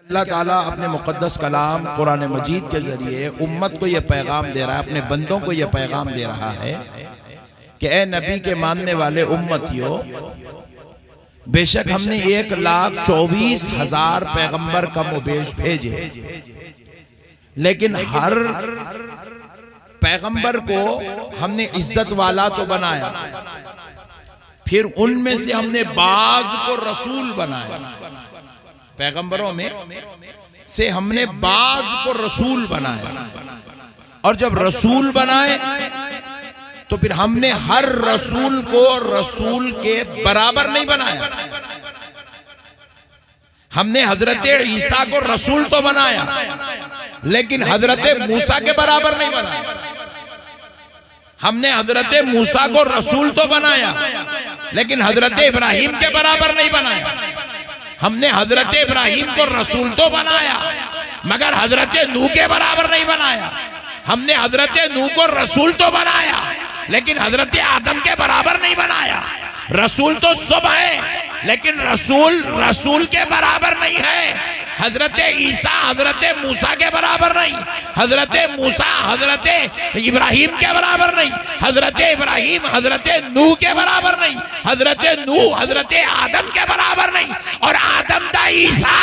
अल्लाह ताला अपने मुक़द्दस कलाम कुरान मजीद के ज़रिए उम्मत को यह पैगाम दे रहा है, अपने बंदों को यह पैगाम दे रहा है कि ए नबी के मानने वाले उम्मतियों, बेशक हमने 1,24,000 पैगंबर कम उबेश भेजे, लेकिन हर पैगंबर को हमने इज्जत वाला तो बनाया, फिर उनमें से हमने बाज को रसूल बनाया। पैगंबरों में से हमने बाज को रसूल बनाया, और जब रसूल बनाए तो फिर हमने हर रसूल को रसूल के बराबर नहीं बनाया। हमने हजरत ईसा को रसूल तो बनाया, लेकिन हजरत मूसा के बराबर नहीं बनाया। हमने हजरत मूसा को रसूल तो बनाया, लेकिन हजरत इब्राहिम के बराबर नहीं बनाया। हमने हजरत इब्राहिम को रसूल तो बनाया, मगर हजरत नूह के बराबर नहीं बनाया। हमने हजरत नूह को रसूल तो बनाया, लेकिन हजरत आदम के बराबर नहीं बनाया। रसूल तो सब है, लेकिन रसूल के बराबर नहीं है। हजरत ईसा हजरत मूसा के बराबर नहीं, हजरत मूसा हजरत इब्राहिम के बराबर नहीं, हजरत इब्राहिम हजरत नूह के बराबर नहीं, हजरत नूह हजरत आदम के बराबर नहीं। और आदम दा ईसा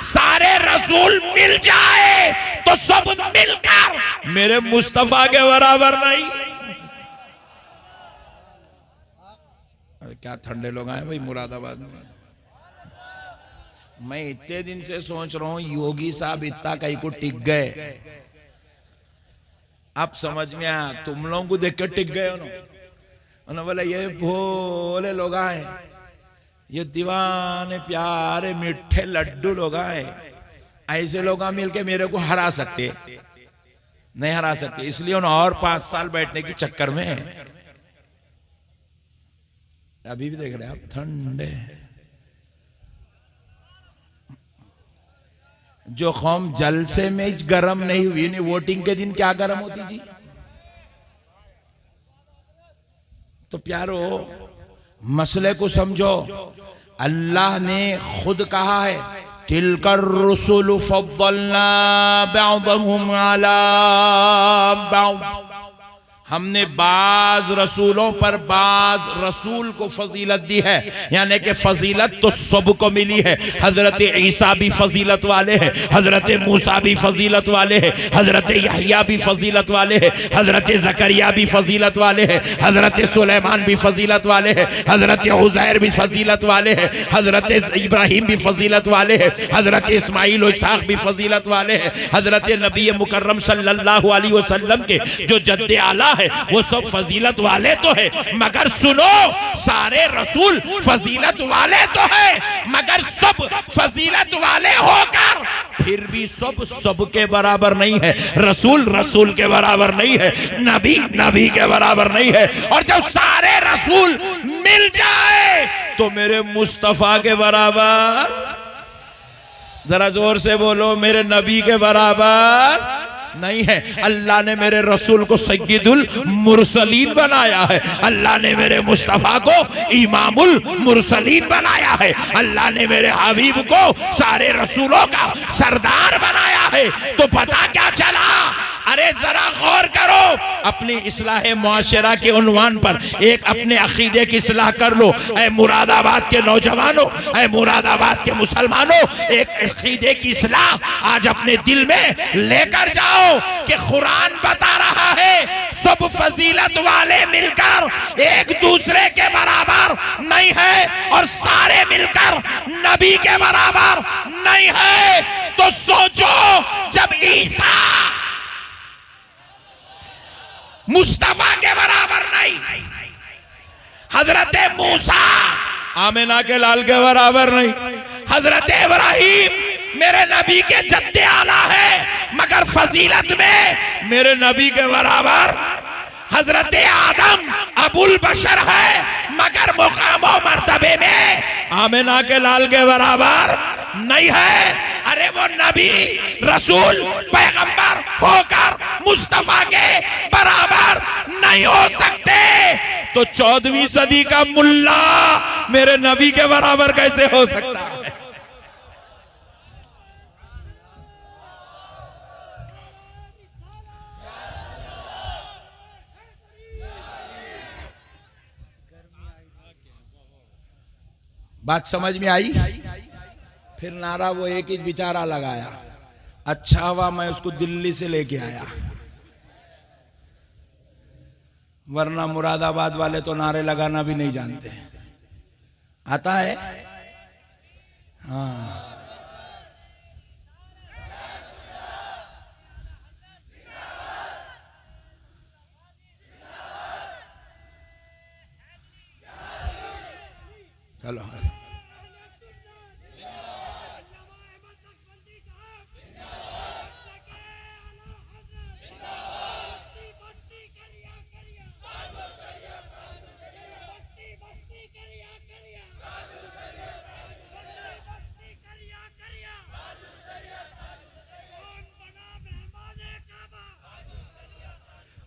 सारे रसूल मिल जाए तो सब मिलकर मेरे मुस्तफा के बराबर नहीं। अरे क्या ठंडे लोग आए भाई मुरादाबाद में। मैं इतने दिन से सोच रहा हूं योगी साहब इतना कहीं को टिक गए, अब समझ में आया। तुम लोगों को देख के टिक गए उन्होंने बोला ये भोले लोग आए, ये दीवाने प्यारे मीठे लड्डू लोग आए, ऐसे लोग मिलके मेरे को हरा सकते नहीं, हरा सकते। इसलिए उन्हें और 5 साल बैठने की चक्कर में अभी भी देख रहे हैं आप ठंडे। जो कौम जलसे में गर्म नहीं हुई, नहीं वोटिंग के दिन क्या गर्म होती जी। तो प्यारो मसले को समझो। अल्लाह ने खुद कहा है तिलकर रुसुल फद्दलना बअदहुम अला बअद, हमने बाज रसूलों पर बाज रसूल को फजीलत दी है, यानी कि फजीलत तो सबको मिली है। हजरत ईसा भी फजीलत वाले हैं, हजरत मूसा भी फजीलत वाले हैं, हजरत यहया भी फजीलत वाले हैं, हजरत जकरिया भी फजीलत वाले हैं, हजरत सुलेमान भी फजीलत वाले हैं, हजरत उज़ैर भी फजीलत वाले हैं, हजरत इब्राहिम भी फजीलत वाले हैं, हजरत इस्माइल और इसहाक भी फजीलत वाले हैं, हजरत नबी मुकर्रम सल्लल्लाहु अलैहि वसल्लम के जो जद्दे आला है वो सब फजीलत वाले तो है। मगर सुनो, सारे रसूल फजीलत वाले तो है, मगर सब फजीलत वाले होकर फिर भी सब के बराबर नहीं है। रसूल के बराबर नहीं है, नबी के बराबर नहीं है। और जब सारे रसूल मिल जाए तो मेरे मुस्तफा के बराबर, जरा जोर से बोलो, मेरे नबी के बराबर नहीं है। अल्लाह ने मेरे रसूल को सय्यदुल मुरसलीन बनाया है, अल्लाह ने मेरे मुस्तफा को इमामुल मुरसलीन बनाया है, अल्लाह ने मेरे हबीब को सारे रसूलों का सरदार बनाया है। तो पता क्या चला? अरे जरा गौर करो, अपनी इस्लाह मुआशरा के उन्वान पर एक अपने अकीदे की इस्लाह कर लो। ऐ मुरादाबाद के नौजवानों, ऐ मुरादाबाद के मुसलमानों, एक अकीदे की इस्लाह आज अपने दिल में लेकर जाओ कि कुरान बता रहा है सब फजीलत वाले मिलकर एक दूसरे के बराबर नहीं है, और सारे मिलकर नबी के बराबर नहीं है। तो सोचो, जब ईसा मुस्तफा के बराबर नहीं, हजरत मूसा आमिना के लाल के बराबर नहीं, हजरत इब्राहिम मेरे नबी के जद्दे आला है, मगर फजीलत में मेरे नबी के बराबर, हजरत आदम अबुल बशर है, मगर मुकाम और मर्तबे में आमिना के लाल के बराबर नहीं है। अरे वो नबी रसूल पैगंबर होकर मुस्तफा के बराबर नहीं हो सकते, तो 14वीं सदी का मुल्ला मेरे नबी के बराबर कैसे हो सकता है? बात समझ में आई? फिर नारा वो एक ही बेचारा लगाया, अच्छा हुआ मैं उसको दिल्ली से लेके आया, वरना मुरादाबाद वाले तो नारे लगाना भी नहीं जानते। आता है? हाँ। चलो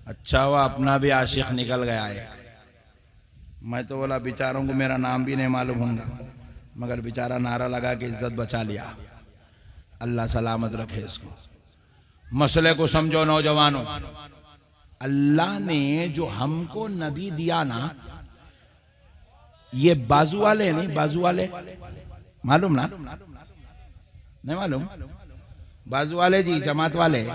अच्छा हुआ अपना भी आशिक निकल गया एक। मैं तो बोला बेचारों को मेरा नाम भी नहीं मालूम होगा, मगर बेचारा नारा लगा के इज्जत बचा लिया। अल्लाह सलामत रखे इसको। मसले को समझो नौजवानों, अल्लाह ने जो हमको नबी दिया ना, ये बाजू वाले नहीं, बाजू वाले मालूम ना? नहीं मालूम? बाजू वाले जी, जमात वाले,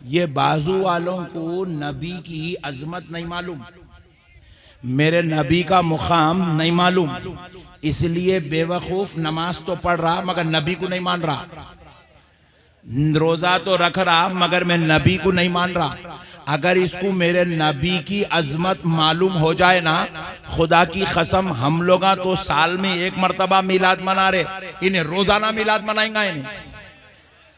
ये बाजू वालों को नबी की अजमत नहीं मालूम, मेरे नबी का मुकाम नहीं मालूम, इसलिए बेवकूफ नमाज तो पढ़ रहा मगर नबी को नहीं मान रहा, रोजा तो रख रहा मगर मैं नबी को नहीं मान रहा। अगर इसको मेरे नबी की अजमत मालूम हो जाए ना, खुदा की कसम हम लोग तो साल में एक मरतबा मिलाद मना रहे, इन्हें रोजाना मिलाद मनाएंगा इन्हें।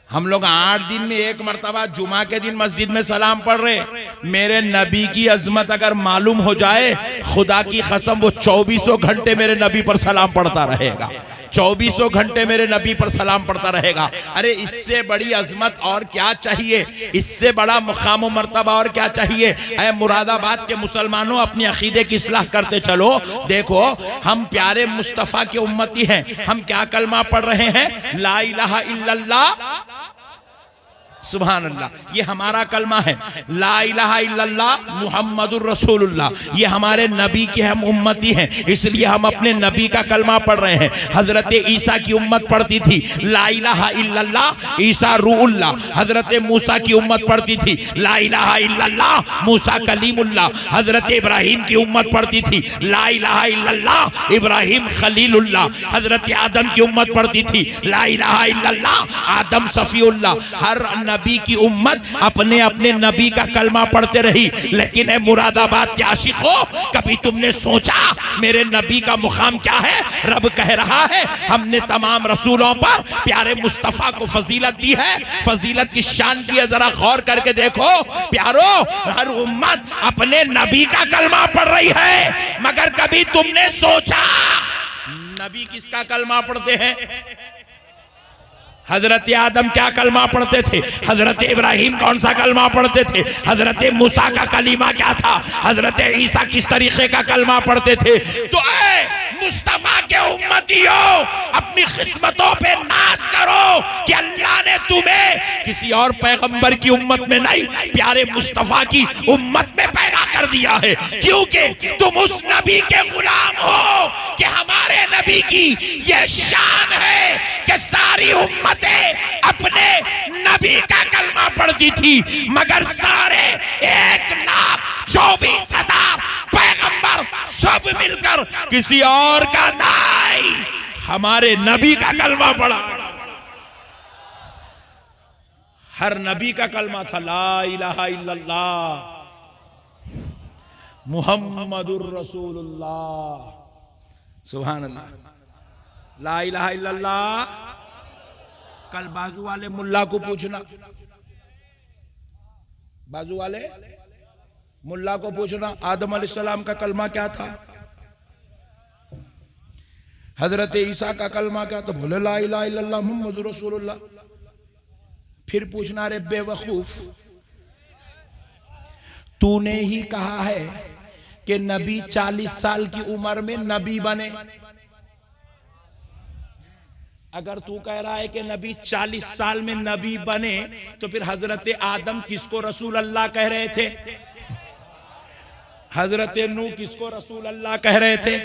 हम लोग 8 दिन में एक मरतबा जुमा के दिन मस्जिद में सलाम पढ़ रहे। मेरे नबी की अजमत अगर मालूम हो जाए, खुदा की कसम वो 24 घंटे मेरे नबी पर सलाम पढ़ता रहेगा, 24 घंटे मेरे नबी पर सलाम पढ़ता रहेगा। अरे इससे बड़ी अजमत और क्या चाहिए, इससे बड़ा मुकाम व मर्तबा और क्या चाहिए? ऐ मुरादाबाद के मुसलमानों, अपनी अकीदे की इस्लाह करते चलो। देखो हम प्यारे मुस्तफ़ा के उम्मती हैं, हम क्या कलमा पढ़ रहे हैं? ला इलाहा इल्लल्लाह सुभान अल्लाह, ये हमारा कलमा है। ला इलाहा इल्लल्लाह मुहम्मदुर रसूलुल्लाह, ये हमारे नबी के हम उम्मती हैं, इसलिए हम अपने नबी का कलमा पढ़ रहे हैं। हजरत ईसा की उम्मत पढ़ती थी ला इलाहा इल्लल्लाह ईसा रूहुल्लाह, हजरत मूसा की उम्मत पढ़ती थी ला इलाहा इल्लल्लाह मूसा कलीमुल्लाह, हजरत इब्राहिम की उम्मत पढ़ती थी ला इलाहा इल्लल्लाह इब्राहिम खलीलुल्लाह, हजरत आदम की उम्मत पढ़ती थी ला इलाहा इल्लल्लाह आदम सफीउल्लाह। हर नबी की उम्मत अपने अपने नबी का कलमा पढ़ते रही। लेकिन ए मुरादाबाद के आशिकों, कभी तुमने सोचा मेरे नबी का मुकाम क्या है? रब कह रहा है हमने तमाम रसूलों पर प्यारे मुस्तफा को फजीलत दी है। फजीलत की शान की है, जरा गौर करके देखो प्यारो, हर उम्मत अपने नबी का कलमा पढ़ रही है, मगर कभी तुमने सोचा नबी किसका कलमा पढ़ते हैं? हजरत आदम क्या कलमा पढ़ते थे? हजरत इब्राहिम कौन सा कलमा पढ़ते थे? हजरत मूसा का कलीमा क्या था? हजरत ईसा किस तरीके का कलमा पढ़ते थे? तो मुस्तफा के उम्मतियों, अपनी किस्मतों पे नाज करो कि अल्लाह ने तुम्हें किसी और पैगंबर की उम्मत में नहीं, प्यारे मुस्तफा की उम्मत में पैदा कर दिया है, क्योंकि तुम उस नबी के गुलाम हो कि हमारे नबी की यह शान है कि सारी उम्मतें अपने नबी का कलमा पढ़ती थी, मगर सारे 1,24,000 पैगंबर सब मिलकर किसी और का नहीं, हमारे नबी का कलमा पढ़ा। हर नबी का कलमा था ला इलाहा इल्लल्लाह मुहम्मदुर रसूलुल्लाह, सुभान अल्लाह, ला इलाहा इल्लल्लाह। कल बाजू वाले मुल्ला को पूछना, बाजू वाले मुल्ला को पूछना आदम अलैहिस्सलाम का कलमा क्या था, हजरत ईसा का कलमा क्या था? बोले ला इलाहा इल्लल्लाह मुहम्मदुर रसूलुल्लाह। फिर पूछना रे बेवकूफ, तूने ही कहा है कि नबी 40 साल की उम्र में नबी बने। अगर तू कह रहा है कि नबी 40 साल में नबी बने, तो फिर हजरत आदम किसको रसूल अल्लाह कह रहे थे? हजरत नूह किसको रसूल अल्लाह कह रहे थे,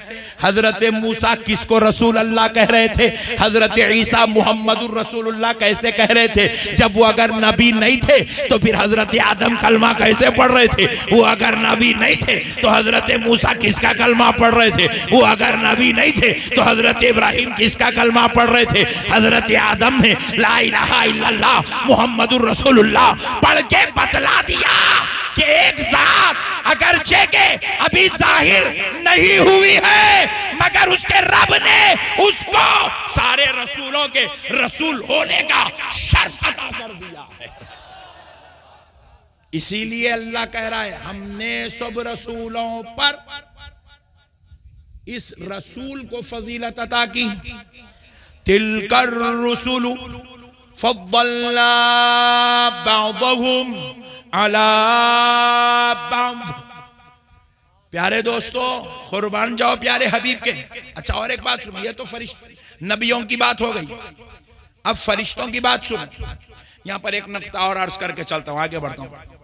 हजरत मूसा किसको रसूल अल्लाह कह रहे थे, हजरत ईसा मुहम्मदुर रसूलुल्लाह कैसे कह रहे थे। जब वो अगर नबी नहीं थे तो फिर हजरत आदम कलमा कैसे पढ़ रहे थे, वो अगर नबी नहीं थे तो हजरत मूसा किसका कलमा पढ़ रहे थे, वो अगर नबी नहीं थे तो हजरत इब्राहिम किसका कलमा पढ़ रहे थे। हजरत आदम ने ला इलाहा इल्लल्लाह मुहम्मदुर रसूलुल्लाह पढ़ के बतला दिया कि एक जात अगरचे के अभी जाहिर नहीं हुई है, मगर उसके रब ने उसको सारे रसूलों के रसूल होने का शर्फ अता कर दिया है। इसीलिए अल्लाह कह रहा है हमने सब रसूलों पर इस रसूल को फजीलत अता की। तिलकर रसूलु फद्दलना बअदहुम अला बअद। प्यारे दोस्तों, कुर्बान जाओ प्यारे हबीब के। अच्छा, और एक बात सुनो, ये तो फरिश्ते नबियों की बात हो गई, अब फरिश्तों की बात सुनो। यहां पर एक नुक्ता और अर्ज करके चलता हूं, आगे बढ़ता हूं।